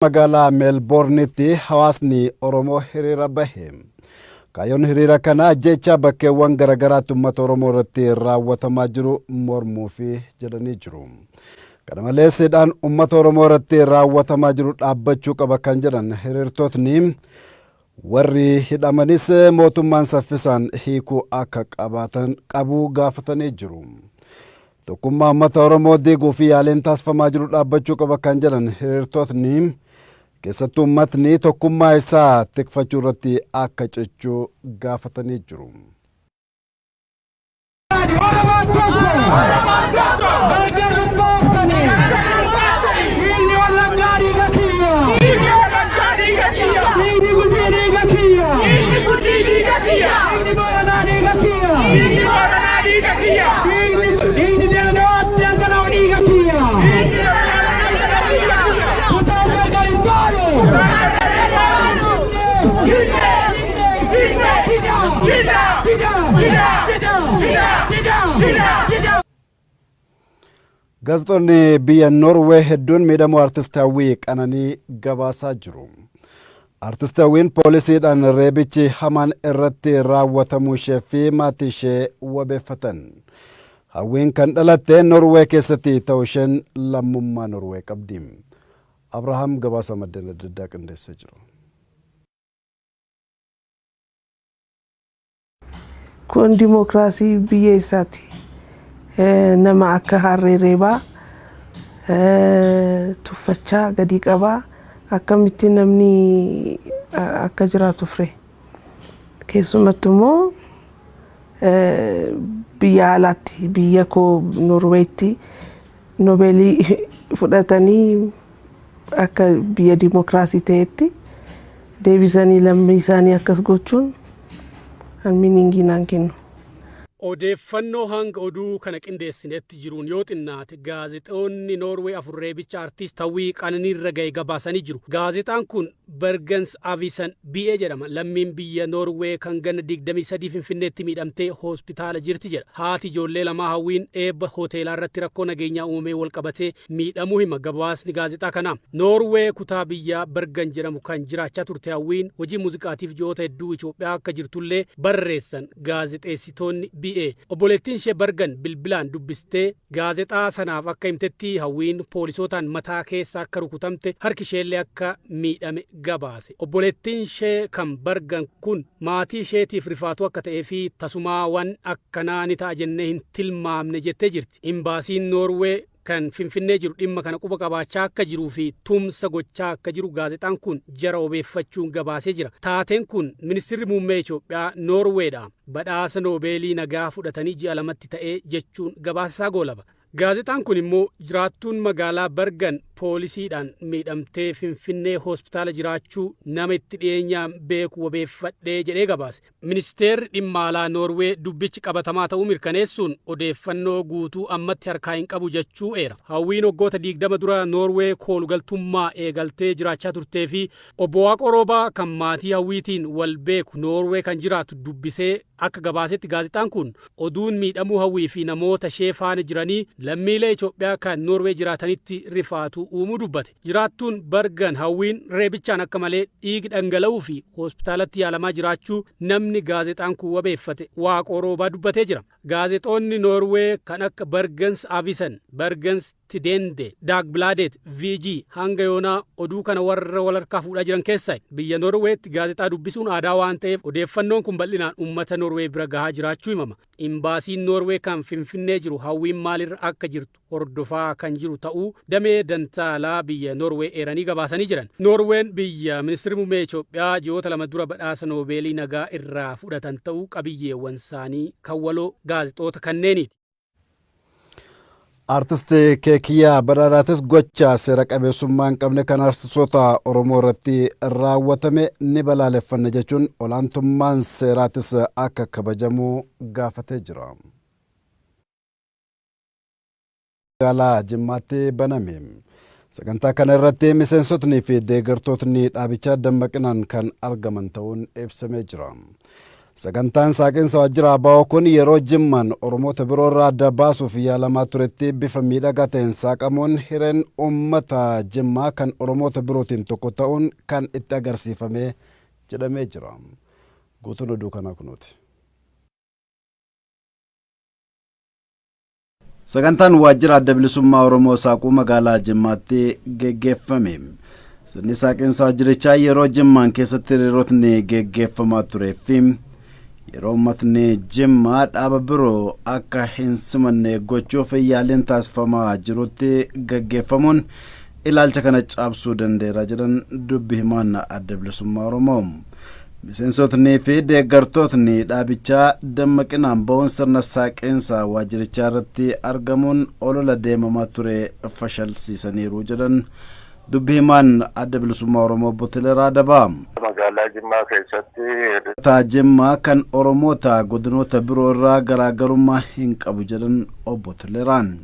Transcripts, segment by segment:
Magaalaa Meelboornitti hawaasni Oromoo hiriira bahe. Kaayyoon hiriira kanaa jecha bakkeewwan garaagaraatti uummata Oromoo irratti raawwatamaa jiru mormuufi jedhanii jiru. Kana malees hidhaan uummata Oromoo irratti raawwatamaa jiru dhaabbachuu qaba kan jedhan hiriirtotni warri hidhamanis mootummaan saffisaan hiikuu akka qabu gaafatanii jiru. Tokkummaa uummata Oromoo diiguu fi yaaliin taasifamaa jiru dhaabbachuu qaba kan jedhan hiriirtotni keessattuu uummatni tokkummaa isaa tikfachuu irratti akka cichuu gaafatanii jiru. Gaazexoonni biyya Noorwee hedduun miidhamuu artist Hawwii Qananii gabaasaa jiru. Artist Hawwiin poolisiidhaan reebichi hamaan irratti raawwatamuu ishee fi maatii ishee wabeeffatan. Hawwiin kan dhalatte Noorwee keessatti ta'uu isheen lammummaa Noorwee qabdi. Abrahaam gabaasa maddeen adda addaa qindeessee jiru. Kun dimokiraasii biyya isaati. Nama akka harree reebaa tuffachaa gadi qabaa akkamitti namni akka jiraatu fure. Keessumattuu immoo biyya alaatti biyya koo Noorweetti Noobeelii fudhatanii akka biyya dimokiraasii ta'etti deebisanii lammii isaanii akkas gochuun mininginaan kennu. Odeeffannoo hanga oduu kana qindeessinetti jiruun yoo xinnaate gaazexoonni Noorwee afur reebicha artist Hawwii Qananii irra ga'e gabaasanii jiru. Gaazexaan kun Bergens Avisen BA jedhama. Lammiin biyya Noorwee kan ganna 23 Finfinneetti miidhamtee hospitaala jirti jedha. Haati ijoollee lamaa Hawwiin eebba hoteelaa irratti rakkoo nageenyaa uumamee wal qabatee miidhamuu hima gabaasni gaazexaa kanaa. Noorwee kutaa biyya Bergen jedhamu kan jiraachaa turte Hawwiin hojii muuziqaatiif ji'oota hedduu Itoophiyaa akka jirtullee barreessan gaazexeessitoonni obboleettiin ishee Bergen bilbilaan dubbistee gaazexaa sanaaf akka himtetti Hawwiin poolisootaan mataa keessa akka rukutamte harki isheellee akka miidhame gabaase. Obboleettiin ishee kan Bergen kun maatii isheetiif rifaatu akka ta'ee fi tasumaawwan akkanaa ni ta'a jennee hin tilmaamne jettee jirti. Imbaasiin Noorwee kan Finfinnee jiru dhimma kana quba qabaachaa akka jiruu fi tumsa gochaa akka jiru gaazexaan kun jara obeeffachuun gabaasee jira. Taateen kun ministeerri muummee Itoophiyaa Noorweedhaan badhaasa Noobeelii nagaa fudhatanii ji'a lamatti ta'ee jechuun gabaasaa goolaba. Gaazexaan kun immoo jiraattuun magaalaa Bergen poolisiidhaan miidhamtee Finfinnee hospitaala jiraachuu nama itti dhiyeenyaan beeku wabeeffadhee jedhee gabaase. Ministeerri dhimma alaa Noorwee dubbichi qabatamaa ta'uu mirkaneessuun odeeffannoo guutuu ammatti harkaa hin qabu jechuu eera. Hawwiin waggoota 20 dura Noorwee koolugaltummaa eegaltee jiraachaa turtee fi obbo Waaqoo Roobaa kan maatii Hawwiitiin wal beeku Noorwee kan jiraatu dubbisee akka gabaasetti gaazexaan kun oduun miidhamuu Hawwii fi namoota ishee faana jiranii lammiilee Itoophiyaa kan Noorwee jiraatanitti rifaatu uumuu dubbate. Jiraattuun Bergen Hawwiin reebichaan akka malee dhiigi dhangala'uu fi hospitaalatti yaalamaa jiraachuu namni gaazexaan kun wabeeffate Waaqoo Roobaa dubbatee jira. Gaazexoonni Noorwee kan akka Bergens Avisen, Bergens Tidende, Dagbladet, VG hanga yoonaa oduu kana warra wal harkaa fuudhaa jiran keessaa biyya Noorweetti gaazexaa dubbisuun aadaa waan ta'eef odeeffannoon kun bal'inaan uummata Noorwee bira gahaa jiraachuu himama. Imbaasiin Noorwee kan Finfinnee jiru Hawwiin maalirra akka jirtu hordofaa kan jiru ta'uu damee dantaalaa biyya Noorwee eeranii gabaasanii jiran. Noorween biyya ministeerri muummee Itoophiyaa ji'oota 2 dura badhaasa Noobeelii nagaa irraa fudhatan ta'uu qabiyyeewwan isaanii kan waloo gaazexoota kanneeniiti. Artist Keekiyyaa Badhaadhaatis gocha seera qabeessummaa hin qabne kan artistoota Oromoo irratti raawwatame ni balaaleffanna jechuun olaantummaan seeraatis akka kabajamu gaafatee jira. Magaalaa Jimmaatti baname. Sagantaa kana irratti miseensotni fi deeggartootni dhaabichaa dammaqinaan kan argaman ta'uun ibsamee jira. Sagantaan saaqinsa waajjira ABO kun yeroo Jimmaan Oromoota biroo irraa adda baasuuf yaalamaa turetti bifa miidhagaa ta'een saaqamuun hireen uummata Jimmaa kan Oromoota birootiin tokko ta'uun kan itti agarsiifame jedhamee jira. Guutuun oduu kanaa kunuuti. Sagantaan waajjira adda bilisummaa Oromoo saaquu magaalaa Jimmaatti geggeeffame. Sirni saaqinsa waajjirichaa yeroo Jimmaan keessatti hiriirotni geggeeffamaa tureefi yeroo uummatni Jimmaa dhaaba biroo akka hin simanne gochuuf yaaliin taasifamaa jirutti geggeeffamuun ilaalcha kana cabsuu danda'eera jedhan dubbi himaan adda bilisummaa Oromoo. Miseensotni fi deeggartootni dhaabichaa dammaqinaan ba'uun sirna saaqinsa waajjirichaa irratti argamuun olola deemamaa ture fashalsiisaniiru jedhan dubbi himaan adda bilisummaa Oromoo Obbo Toleeraa Dabaa. Magaalaa Jimmaa keessatti Jimmaa kan Oromoota godinoota biroo irraa garaagarummaa hin qabu jedhan Obbo Toleeraan.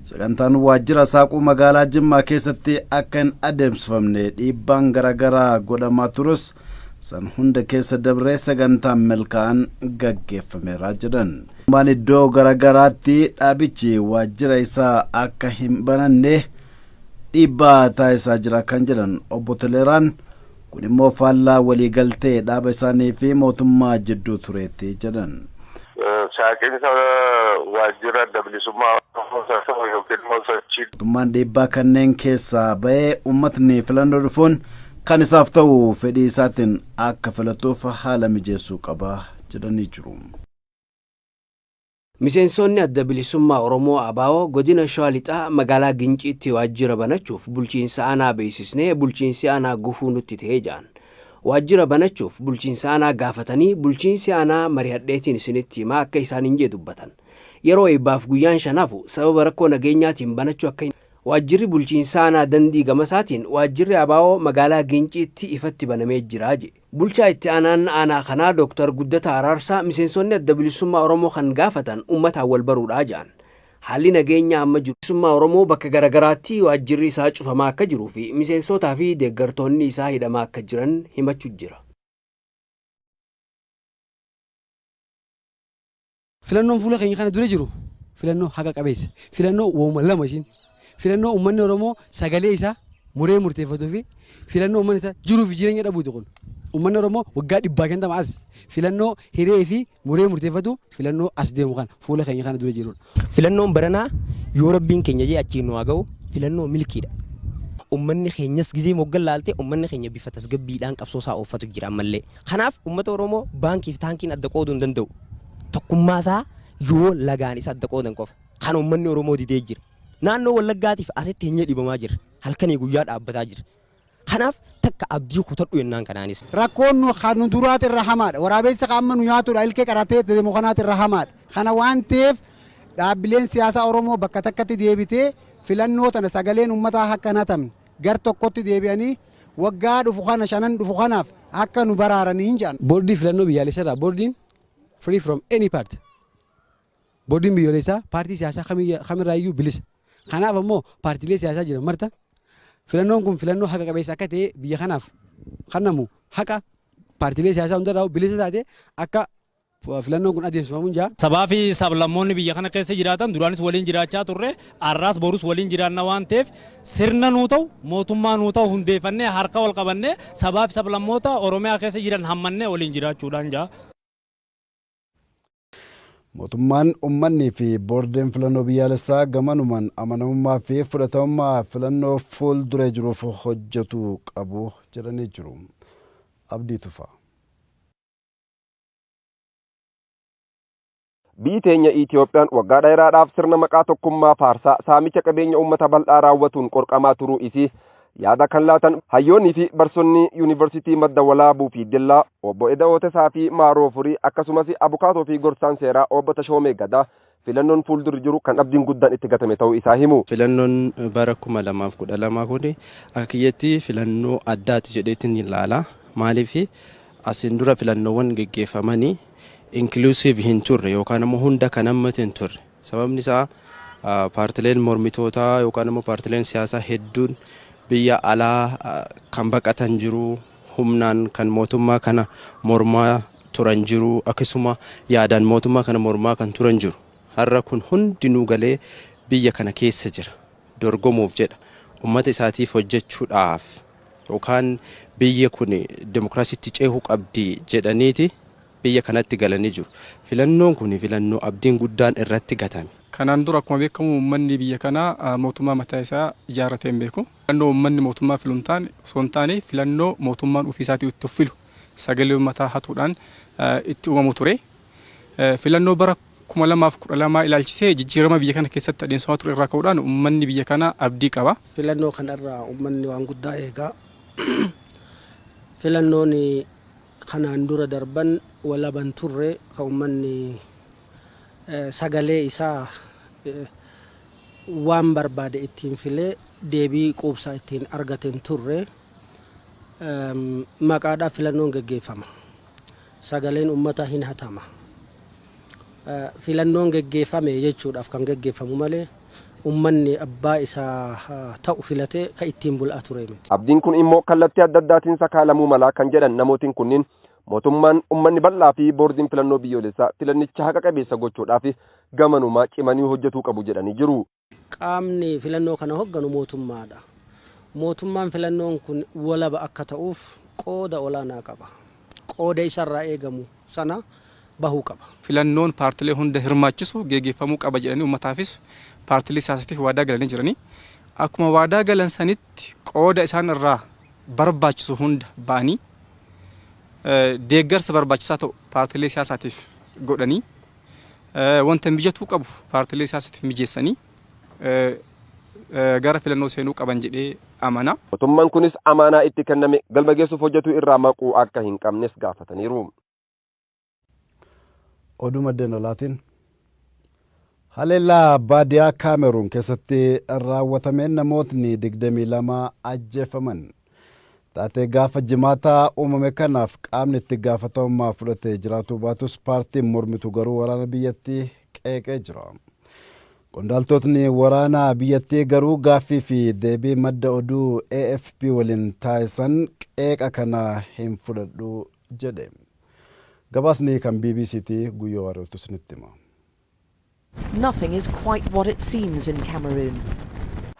Sagantaan waajjira saaquu magaalaa Jimmaa keessatti akka hin adeemsifamne dhiibbaan garaagaraa godhamaa turus san hunda keessa dabree sagantaan milkaa'aan gaggeeffameera jedhan. Maan iddoo garaagaraatti dhaabichi waajjira isaa akka hin bananne dhiibbaa taasisaa jira kan jedhan Obbo Toleeraan kun immoo faallaa waliigaltee dhaaba isaanii fi mootummaa jidduu tureetti jedhan. Saaqinsa waajjira adda bilisummaa yookiin sochii mootummaan dhiibbaa kanneen keessaa ba'ee uummatni filannoo dhufuun kan isaaf ta'u fedhii isaatiin akka filatuuf haala mijeessuu qaba jedhanii jiru. Miseensonni adda bilisummaa Oromoo ABO godina Shawaa Lixaa magaalaa Ginciitti waajjira banachuuf bulchiinsa aanaa beeksisnee bulchiinsi aanaa gufuu nutti ta'ee jaan. Waajjira banachuuf bulchiinsa aanaa gaafatanii bulchiinsi aanaa mari'adheetiin isinitti himaa akka isaan hin jee dubbatan. Yeroo eebbaaf guyyaan shanafu sababa rakkoo nageenyaatiin banachuu akka waajjirri bulchiinsa aanaa Dandii Gamasaatiin waajjirri ABO magaalaa Ginciitti ifatti banamee jira je. Bulchaa itti aanaa kanaa Dr. Guddataa Araarsaa miseensonni adda bilisummaa Oromoo kan gaafatan uummataan wal baruudhaa jaan. Haalli nageenya amma jiru bilisummaa Oromoo bakka garagaraatti waajjirri isaa cufamaa akka jiruu fi miseensotaa fi deeggartoonni isaa hidhamaa akka jiran himachuu jira. Filannoon fuula keenya kana dura jiru filannoo haqa qabeessa. Filannoo wooma lama isin. Filannoo uummanni Oromoo sagalee isaa muree murteeffatuu fi filannoo uummanni isaa jiruu fi jireenya dhabuutu kun. Uummanni Oromoo waggaa 150 as filannoo hiree fi muree murteeffatu filannoo as deemu kan fuula keenya kana dura jirudha. Filannoon baranaa yoo rabbiin keenya jee achiin nu haa ga'u filannoo milkiidha. Uummanni keenyas gizee moggan laalte uummanni keenya bifa tasgabbiidhaan qabsoo isaa ooffatu jira ammallee. Kanaaf uummata Oromoo baankii fi taankiin adda qooduu hin danda'u. Tokkummaa isaa yoo lagaan isa adda qoodan qofa. Kan uummanni Oromoo didee jira. Naannoo Wallaggaatiif asitti hin dhibamaa jira. Halkanii guyyaa dhaabbataa jira. Kanaaf takka abdii kutadhu yennaan kanaanis. Rakkoon nu duraati irra hamaadha. Waraabessa qaama nu nyaatudha. Ilkee qaratee deemu kanaati irra hamaadha. Kana waan ta'eef dhaabbileen siyaasaa Oromoo bakka takkatti deebitee filannoo tana sagaleen uummataa akka natamne gar tokkotti deebi'anii waggaa dhufu kana shanan dhufu kanaaf akka nu baraaranii hin jedhan. Boordii filannoo biyyaalessaadha. Boordiin free from any part. Boordiin biyyoolessaa paartii siyaasaa kamirraayyuu bilisa. Kanaaf ammoo paartiilee siyaasaa jiran marta filannoon kun filannoo haqa qabeessa akka ta'e biyya kanaaf kennamu haqa paartiilee siyaasaa hundarraa bilisa taate akka filannoon kun adeemsifamuun jira. Sabaa fi sablammoonni biyya kana keessa jiraatan duraanis waliin jiraachaa turre har'aas borus waliin jiraanna waan ta'eef sirna nuu ta'u mootummaa nuu ta'u hundeeffannee harka wal qabannee sabaa fi sablammoota Oromiyaa keessa jiran hammannee waliin jiraachuudhaan jira. Mootummaan uummanni fi boordiin filannoo biyyaalessaa gamanumaan amanamummaa fi fudhatamummaa filannoo fuulduree jiruuf hojjetu qabu jedhanii jiru. Abdii Tufaa. Biyyi teenya Itoophiyaan waggaa dheeraadhaaf sirna maqaa tokkummaa faarsaa saamicha qabeenya uummata bal'aa raawwatuun qorqamaa turuu isii yaada kan laatan hayyoonnii fi barsoonni yuunivarsiitii madda walaabuu fi dillaa obbo Eda'oo Tasaa fi Maaroo Furii akkasumas abukaatoo fi gorsaan seeraa obbo Tashoomee Gadaa filannoon fuuldura jiru kan abdiin guddaan itti gatame ta'uu isaa himu. Filannoon bara 2012 kun akka kiyyatti filannoo addaati jedheetiin ilaala. Maaliif asiin dura filannoowwan gaggeeffamanii inclusive hin turre yookaan immoo hunda kan hammate hin turre. Sababni isaa paartileen mormitootaa yookaan immoo paartileen siyaasaa hedduun biyya alaa kan baqatan jiru humnaan kan mootummaa kana mormaa turan jiru akkasuma yaadaan mootummaa kana mormaa kan turan jiru har'a kun hundinuu galee biyya kana keessa jira dorgomuuf jedha ummata isaatiif hojjechuudhaaf yookaan biyya kun demokraasiitti ceehuu qabdi jedhaniiti biyya kanatti galanii jiru filannoon kun filannoo abdiin guddaan irratti gatame. Kanaan dura akkuma beekamu uummanni biyya kanaa mootummaa mataa isaa ijaarratee hin beeku. Filannoo uummanni mootummaa filu osoo hin taane filannoo mootummaan ofii isaatii itti filu sagalee uummataa hatuudhaan itti uumamu ture. Filannoo bara 2012 ilaalchisee jijjiirama biyya kana keessatti adeemsifamaa ture irraa ka'uudhaan uummanni biyya kanaa abdii qaba. Filannoo kanarraa uummanni waan guddaa eegaa. Filannoon kanaan dura darban walaban turre kan uummanni sagalee isaa waan barbaade ittiin filee deebii quubsaa ittiin argateen turre maqaadhaaf filannoon geggeeffama. Sagaleen uummataa hin hatama. Filannoon geggeeffame jechuudhaaf kan geggeeffamu malee uummanni abbaa isaa ta'u filatee kan ittiin bul'aa ture miti. Abdiin kun immoo kallattii adda addaatiin sakaalamuu mala kan jedhan namootiin kunniin mootummaan uummanni bal'aa fi boordiin filannoo biyyoolessaa filannicha haqa qabeessa gochuudhaaf gamanumaa cimanii hojjetuu qabu jedhanii jiru. Qaamni filannoo kana hogganu mootummaadha. Mootummaan filannoon kun walaba akka ta'uuf qooda olaanaa qaba. Qooda isarraa eegamu sana bahuu qaba. Filannoon paartilee hunda hirmaachisu geggeeffamuu qaba jedhanii uummataafis paartilee siyaasatiif waadaa galanii jiranii. Akkuma waadaa galan sanitti qooda isaan irraa barbaachisu hunda ba'anii deeggarsa barbaachisaa ta'u paartilee siyaasaatiif godhanii wanta mijatuu qabu paartilee siyaasaatiif mijeessanii gara filannoo seenuu qaban jedhee amana. Mootummaan kunis amaanaa itti kenname galma geessuuf hojjetuu irraa maquu akka hin qabnes gaafataniiru. Oduu maddeen alaatiin haleellaa baadiyyaa Kaameruun keessatti raawwatameen namootni 22 ajjeefaman. Taatee gaafa jimaataa uumame kanaaf qaamni itti gaafatamummaa fudhatee jiraatu baatus paartiin mormitu garuu waraana biyyattii qeeqee jira. Qondaaltotni waraana biyyattii garuu gaaffii fi deebii madda oduu AFP waliin taasisan qeeqa kana hin fudhadhu jedhe. Gabaasni kan BBC'ti guyyoo warreetu isinitti hima. Nothing is quite what it seems in Cameroon.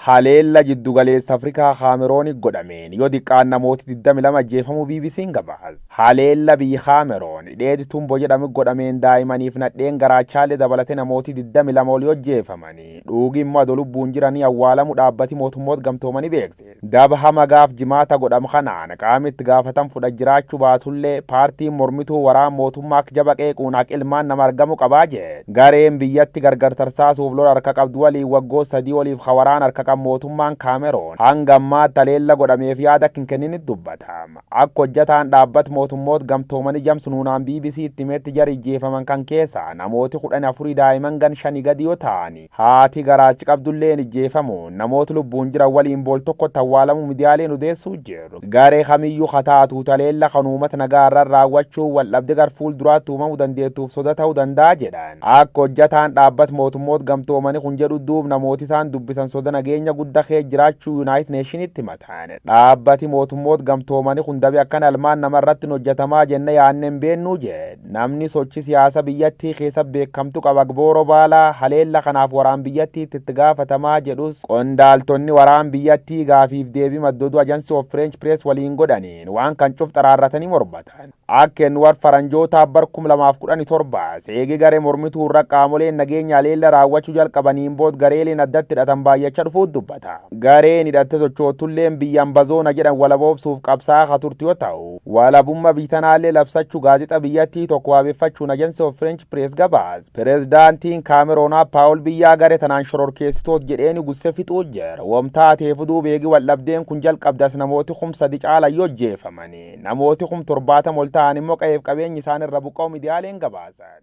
Haleella jiddugaleessa Afrikaa Kaameroon godhameen yoo xiqqaan namooti 22 ajjeefamuu BBC'n gabaas. Haleella biyya Kaameroon dheedi Tumboo jedhamu godhameen daa'imaniif nadheen garaachaalee dabalatee namooti 22 olii ajjeefamanii dhugi immoo adoo lubbuun jiranii awwaalamu dhaabbati mootummoota gamtoomanii beekse. Daba hama gaaf jimaata godhama kanaan qaamni itti gaafatan fudha jiraachuu baatullee paartiin mormituu waraan mootummaa jaba qeequun ilmaan nama argamu qabaa jedhe. Gareen biyyatti gargar tarsaasuuf lola harka qabdu waliin waggoota 3 oliif hawaraan harka mootummaan Kaameroon hanga ammaatti haleella godhameef yaada kennin dubbatama. Akka hojjetaan dhaabbata mootummoota gamtoomanii jamsunuunaan BBC itti himetti jara ajjeefaman kan keessa namooti 14 daa'imman gan 5 gadi yoo ta'ani haati garaachi qabdulleen ajjeefamuun namoota lubbuun jiran waliin bool tokkotti awwaalamu miidiyaaleen odeessuu jiru. Garee kamiyyuu hataatu haleella kan uummata nagaarraa raawwachuu waldhabde gar fuulduraatti uumamuu dandeettuuf soda ta'uu danda'a jedhan. Akka hojjetaan dhaabbata mootummoota gamtoomanii kun jedhu duub namooti isaan dubbisan soda nageenya guddaa kee jiraachuu United Nationitti mataan dhaabbati mootummoota gamtoomanii kun dabe akkan almaan namarratti hojjetamaa jenne yaanneen beennuu jedhe. Namni sochii siyaasa biyyattii keessa beekamtu qaba Gbooro Baalaa haleella kanaaf waraan biyyattiitti itti gaafatamaa jedhus qondaaltonni waraan biyyattii gaafiif deebii maddooduu ajansi of French Press waliin godhaniin waan kan cuf xaraarratanii morbatan. Akkeen war faranjoota bar 2017 seegi garee mormituu irra qaamoleen nageenya haleella raawwachuu jalqabaniin bood gareeleen addatti hidhatan baay'achaa dhufuut dubbata. Gareen hidhatte sochootulleen biyyaan bazoona jedhan walaboobsuuf qabsaa haturti yoo ta'u walabummaa bitanaallee labsachuu gaazexaa biyyattii tokko waabeeffachuun ajansi of French Press gabaas. Pireezidaantiin Kaameroonaa Paawul Biyyaa garee tanaan shororkeessitoota jedheeni gusse fixuu jira. Wamtaa teefuduu beegi waldhabdeen kun jalqabdas namooti 3 caala yoo ajjeefamanii namooti 70 ol ta'an immoo qe'eef qabeenyi isaan irra buqqa'u miidiyaaleen gabaasan.